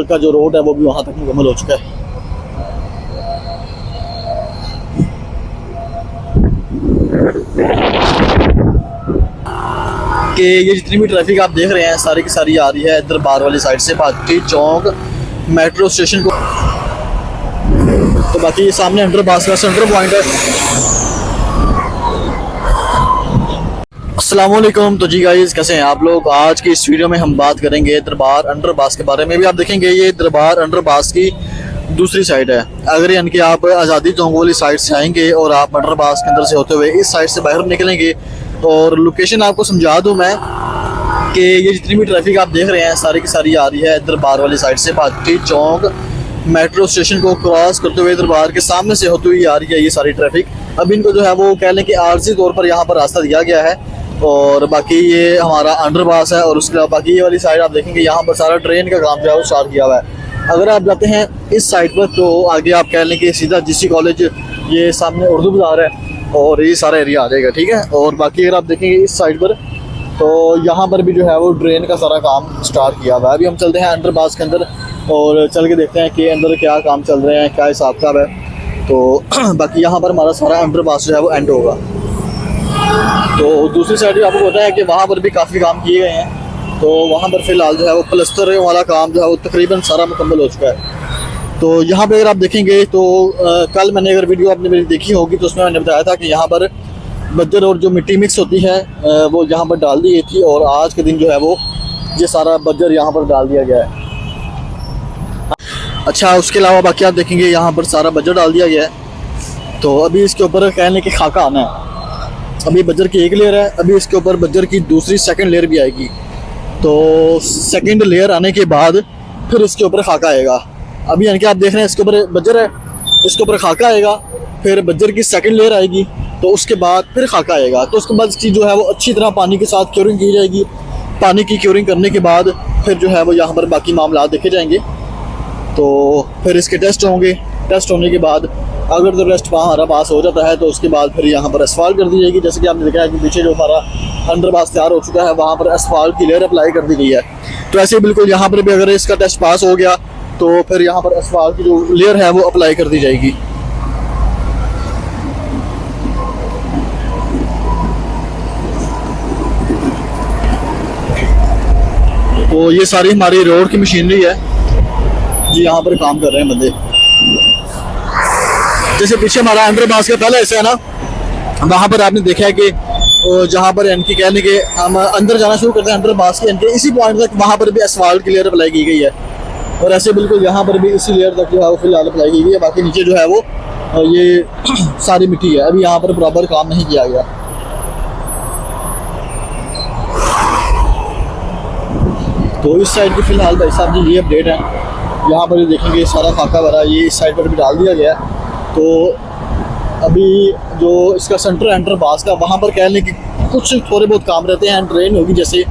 का जो रोड है वो भी वहाँ तक मुकम्मल हो चुका है। कि ये जितनी भी ट्रैफिक आप देख रहे हैं सारी की सारी आ रही है इधर बार वाली साइड से, बाकी चौक मेट्रो स्टेशन को। तो बाकी ये सामने अंडर पास का सेंटर पॉइंट है। अस्सलाम वालेकुम। तो जी गाइस, कैसे हैं आप लोग? आज की इस वीडियो में हम बात करेंगे दरबार अंडर पास के बारे में। भी आप देखेंगे ये दरबार अंडर पास की दूसरी साइड है। अगर यानी कि आप आज़ादी चौक वाली साइड से आएंगे और आप अंडर पास के अंदर से होते हुए इस साइड से बाहर निकलेंगे, और लोकेशन आपको समझा दूं मैं कि ये जितनी भी ट्रैफिक आप देख रहे हैं सारी की सारी आ रही है दरबार वाली साइड से, बाकी चौक मेट्रो स्टेशन को क्रॉस करते हुए दरबार के सामने से होती हुई आ रही है ये सारी ट्रैफिक। अब इनको जो है वो कह लें कि आर्जी तौर पर यहाँ पर रास्ता दिया गया है, और बाकी ये हमारा अंडर पास है। और उसके अलावा बाकी ये वाली साइड आप देखेंगे यहाँ पर सारा ट्रेन का काम जो है वो स्टार्ट किया हुआ है। अगर आप जाते हैं इस साइड पर तो आगे आप कह लें कि सीधा जीसी कॉलेज, ये सामने उर्दू बाज़ार है और ये सारा एरिया आ जाएगा, ठीक है। और बाकी अगर आप देखेंगे इस साइड पर तो यहाँ पर भी जो है वो ट्रेन का सारा काम स्टार्ट किया हुआ है। अभी हम चलते हैं अंडर पास के अंदर और चल के देखते हैं कि अंदर क्या काम चल रहे हैं, क्या हिसाब किताब है। तो बाकी यहाँ पर हमारा सारा अंडर पास जो है वो एंड होगा। तो दूसरी साइड भी आपको पता है कि वहाँ पर भी काफ़ी काम किए गए हैं। तो वहाँ पर फ़िलहाल जो है वो प्लस्तर वाला काम जो है वो तकरीबन सारा मुकम्मल हो चुका है। तो यहाँ पे अगर आप देखेंगे तो कल मैंने अगर वीडियो आपने मेरी देखी होगी तो उसमें मैंने बताया था कि यहाँ पर बज्जर और जो मिट्टी मिक्स होती है वो यहाँ पर डाल दी गई थी, और आज के दिन जो है वो ये सारा बज्जर यहाँ पर डाल दिया गया है। अच्छा, उसके अलावा बाकी आप देखेंगे यहाँ पर सारा बज्जर डाल दिया गया है। तो अभी इसके ऊपर कहने कि खाका आना है। अभी बज्जर की एक लेयर है, अभी इसके ऊपर बज्जर की दूसरी सेकंड लेयर भी आएगी। तो सेकंड लेयर आने के बाद फिर इसके ऊपर खाका आएगा। अभी यानी कि आप देख रहे हैं इसके ऊपर बज्जर है, इसके ऊपर खाका आएगा, फिर बज्जर की सेकंड लेयर आएगी, तो उसके बाद फिर खाका आएगा। तो उसके बाद इसकी जो है वो अच्छी तरह पानी के साथ क्योरिंग की जाएगी। पानी की क्योरिंग करने के बाद फिर जो है वो यहाँ पर बाकी मामला देखे जाएंगे। तो फिर इसके टेस्ट होंगे, टेस्ट होने के बाद अगर तो टेस्ट हमारा पास हो जाता है तो उसके बाद फिर यहाँ पर असफाल्ट कर दी जाएगी। जैसे कि आपने देखा है कि पीछे जो हमारा अंडर पास तैयार हो चुका है वहाँ पर असफाल्ट की लेयर अप्लाई कर दी गई है। तो ऐसे ही बिल्कुल यहाँ पर भी अगर इसका टेस्ट पास हो गया तो फिर यहाँ पर असफाल्ट की जो लेयर है वो अप्लाई कर दी जाएगी। तो ये सारी हमारी रोड की मशीनरी है जी, यहाँ पर काम कर रहे हैं बंदे। जैसे पीछे हमारा अंडर पास का पहला हिस्सा है ना, वहाँ पर आपने देखा है कि जहाँ पर इनकी कहने के हम अंदर जाना शुरू करते हैं अंडर पास के इनके इसी पॉइंट तक वहाँ पर भी असफाल्ट की लेयर अप्लाई की गई है। और ऐसे बिल्कुल यहाँ पर भी इसी लेयर तक जो है वो फिलहाल अप्लाई की गई है। बाकी नीचे जो है वो ये सारी मिट्टी है, अभी यहाँ पर बराबर काम नहीं किया गया। तो इस साइड की फ़िलहाल भाई साहब जी ये अपडेट है। यहाँ पर देखेंगे सारा खाका भरा ये इस साइड पर भी डाल दिया गया है। तो अभी जो इसका सेंटर एंटर पास का वहाँ पर कह लें कि कुछ थोड़े बहुत काम रहते हैं, ट्रेन होगी जैसे,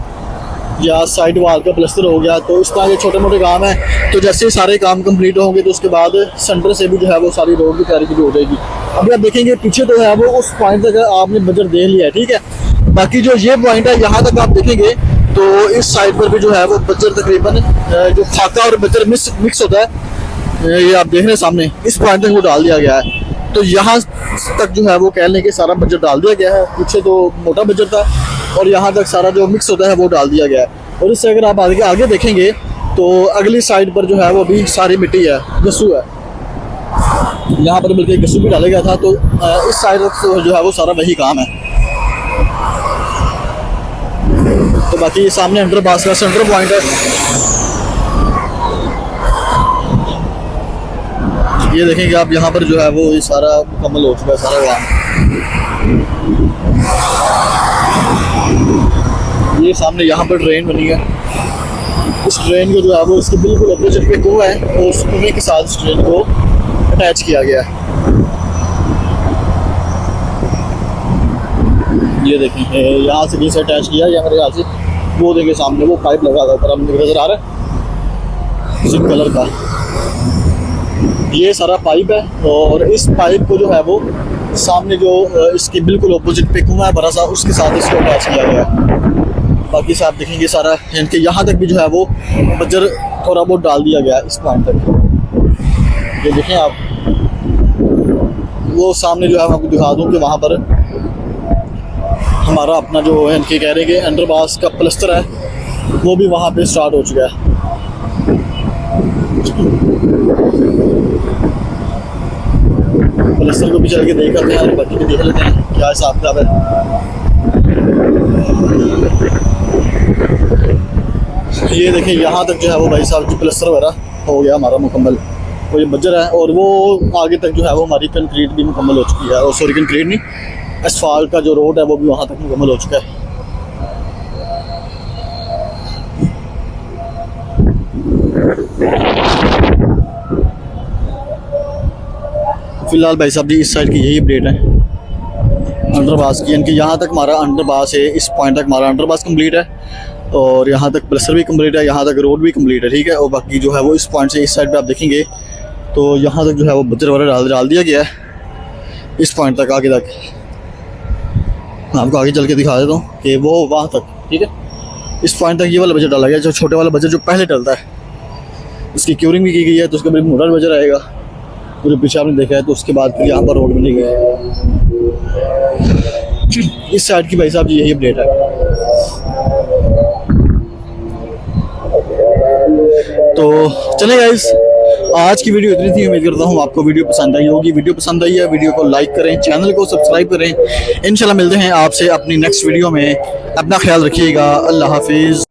या साइड वाल का प्लस्तर हो गया, तो इस तरह के छोटे मोटे काम हैं। तो जैसे सारे काम कंप्लीट होंगे तो उसके बाद सेंटर से भी जो है वो सारी रोड की तैयारी भी हो जाएगी। अभी आप देखेंगे पीछे तो है वो उस पॉइंट तक आपने बजट देख लिया है, ठीक है। बाकी जो ये पॉइंट है यहाँ तक आप देखेंगे तो इस साइड पर भी जो है वो बजर तकरीबन जो खाका और बजर मिक्स होता है, ये आप देख रहे हैं सामने, इस पॉइंट तक वो डाल दिया गया है। तो यहाँ तक जो है वो कह लें कि सारा बजर डाल दिया गया है। पीछे तो मोटा बजर था और यहाँ तक सारा जो मिक्स होता है वो डाल दिया गया है। और इससे अगर आप आगे देखेंगे तो अगली साइड पर जो है वो अभी सारी मिट्टी है, गस्सू है। यहाँ पर बल्कि गस्सू भी डाला गया था। तो इस साइड जो है वो सारा वही काम है। तो बाकी ये सामने अंडर पास का सेंटर पॉइंट है। ये देखेंगे आप यहाँ पर जो है वो ये सारा मुकम्मल हो चुका है सारा काम। ये सामने यहाँ पर ट्रेन बनी है। इस ट्रेन को जो है वो इसके बिल्कुल अपोजिट पे कुआं है और उस कुएं के साथ इस ट्रेन को अटैच किया गया है। ये देखें यहाँ से भी से अटैच किया है, मेरे यहाँ से वो देखें सामने वो पाइप लगा था ऊपर, हमने नजर आ रहा है सिंह कलर का, ये सारा पाइप है। और इस पाइप को जो है वो सामने जो इसके बिल्कुल अपोजिट पे कुआं है बड़ा सा, उसके साथ इसको अटैच किया गया है। बाकी से आप देखेंगे सारा इनके यहाँ तक भी जो है वो बजर थोड़ा बहुत डाल दिया गया इस पॉइंट तक। ये देखें आप, वो सामने जो है मैं आपको दिखा दूँ कि वहाँ पर हमारा अपना जो है इनके कह रहे हैं कि अंडरपास का प्लस्तर है वो भी वहाँ पे स्टार्ट हो चुका है। प्लस्तर को भी चल के देख लेते हैं, बाकी भी देख लेते हैं क्या हिसाब किताब है। ये देखें यहाँ तक जो है वो भाई साहब प्लस्तर वगैरह हो गया हमारा मुकम्मल। वो ये बजर है और वो आगे तक जो है वो हमारी कंक्रीट भी मुकम्मल हो चुकी है। और सॉरी कंक्रीट नहीं, एसफाल्ट का जो रोड है वो भी वहाँ तक मुकम्मल हो चुका है। फिलहाल भाई साहब जी इस साइड की यही अपडेट है अंडरपास की, यानी कि यहाँ तक हमारा अंडरपास है, इस पॉइंट तक हमारा अंडरपास कंप्लीट है और यहाँ तक प्लस्तर भी कंप्लीट है, यहाँ तक रोड भी कंप्लीट है, ठीक है। और बाकी जो है वो इस पॉइंट से इस साइड पे आप देखेंगे तो यहाँ तक जो है वो बजर वगैरह डाल दिया गया है इस पॉइंट तक आगे तक। मैं आपको आगे चल के दिखा देता हूँ कि वो वहाँ तक, ठीक है। इस पॉइंट तक ये वाला बजर डाला गया, जो छोटे वाला बजर जो पहले डलता है उसकी क्यूरिंग भी की गई है, तो उसके बाद मोटा बजर आएगा। तो जो पीछे आपने देखा है तो उसके बाद फिर यहाँ पर रोड बनी गई है। इस साइड की भाई साहब यही अपडेट है। तो चले गाइस, आज की वीडियो इतनी थी। उम्मीद करता हूँ आपको वीडियो पसंद आई होगी। वीडियो पसंद आई है वीडियो को लाइक करें, चैनल को सब्सक्राइब करें। इंशाल्लाह मिलते हैं आपसे अपनी नेक्स्ट वीडियो में। अपना ख्याल रखिएगा। अल्लाह हाफिज़।